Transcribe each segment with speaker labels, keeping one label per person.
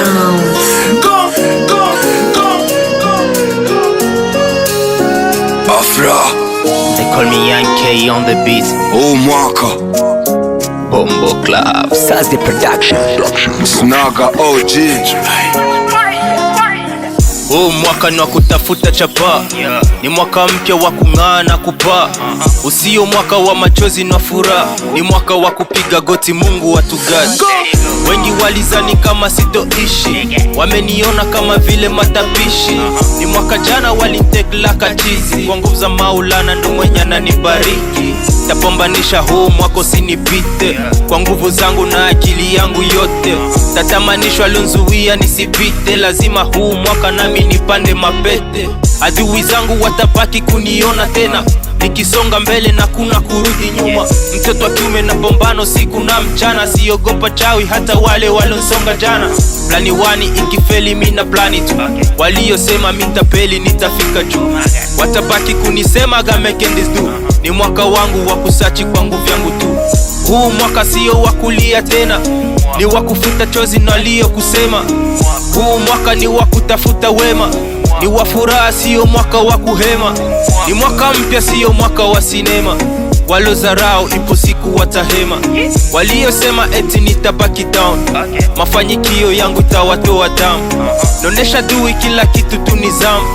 Speaker 1: sounds.
Speaker 2: Afra.
Speaker 3: They call me Young K on the beat.
Speaker 2: Mwaka.
Speaker 3: Bombo Club.
Speaker 1: Sazi Production.
Speaker 2: Snaga OG.
Speaker 3: Mwaka ni wa kutafuta chapa, ni mwaka mpya wa kung'aa na kupaa. Usio mwaka wa machozi na furaha, ni mwaka wa kupiga goti Mungu watugadi. Wengi walizani kama sitoishi, wameniona kama vile matapishi. Ni mwaka jana walitekla kachizi, kwa nguvu za Maulana ndo mwenye ananibariki. Tapambanisha huu mwaka usinipite, kwa nguvu zangu na akili yangu yote. Tatamanishwa lunzuia nisipite, lazima huu mwaka nami nipande mapete. Adui zangu watabaki kuniona tena, nikisonga mbele na kuna kurudi nyuma. Mtoto wa kiume na bombano siku na mchana, siogopa chawi hata wale walonsonga jana. Plani wani ikifeli mina plani tu, waliosema mitapeli nitafika juu. Watabaki kunisema make this do. Ni mwaka wangu wa kusachi kwa nguvu yangu tu. Huu mwaka sio wa kulia tena, ni wa kufuta chozi na lio kusema. Huu mwaka ni wa kutafuta wema, ni wa furaha sio mwaka wa kuhema. Ni mwaka mpya sio mwaka wa sinema, walozarau ipo siku watahema. Waliosema eti nitabaki down, mafanyikio yangu tawatoa damu. Nonesha dui kila kitu tu nizamu,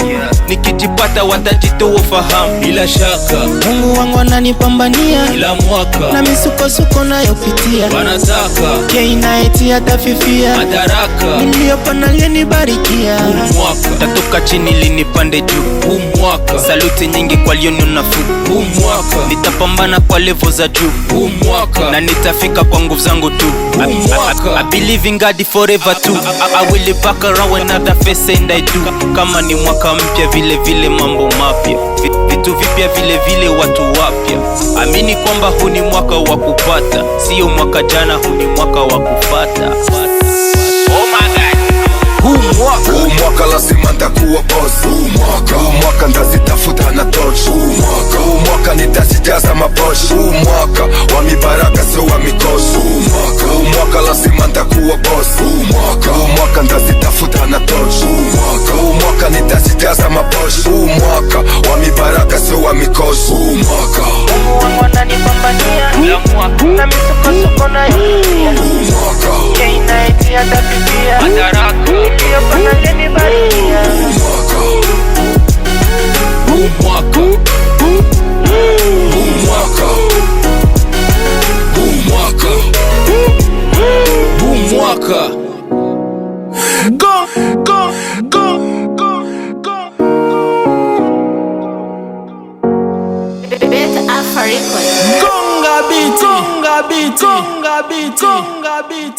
Speaker 3: nikijipata watajitoa fahamu. Bila shaka
Speaker 4: Mungu wangu ananipambania
Speaker 3: kila mwaka,
Speaker 4: na misukosuko nayopitia
Speaker 3: wanataka
Speaker 4: K-Night atafifia
Speaker 3: madaraka.
Speaker 4: Niliyopana aliyonibarikia.
Speaker 3: Mwaka tatoka chini linipande juu. Mwaka saluti nyingi kwa lioniona fu. Mwaka nitapambana kwa level za juu. Mwaka na nitafika kwa nguvu zangu tu. I believe in God forever too. I will live back around when other face and I do. Kama ni mwaka mpya vile vile mambo mapya, vitu vipya vile vile watu wapya. Amini kwamba huu ni mwaka wa kupata, sio mwaka jana, huu ni mwaka wa kufata.
Speaker 2: Huu mwaka lazima nitakuwa boss. Huu mwaka ndazitafuta na torch. Huu mwaka nitazijaza maboshi. Huu mwaka wa mibaraka sio wa mikosi. Huu mwaka lazima nitakuwa boss. Huu mwaka ndazitafuta na torch. Huu mwaka nitazijaza maboshi. Huu mwaka wa mibaraka sio wa mikosi.
Speaker 4: Mungu wangu ananipambania na misukosuko nayopitia. K-Night atafifia
Speaker 3: madaraka.
Speaker 4: Niliyopana aliyonibarikia. Conga beat.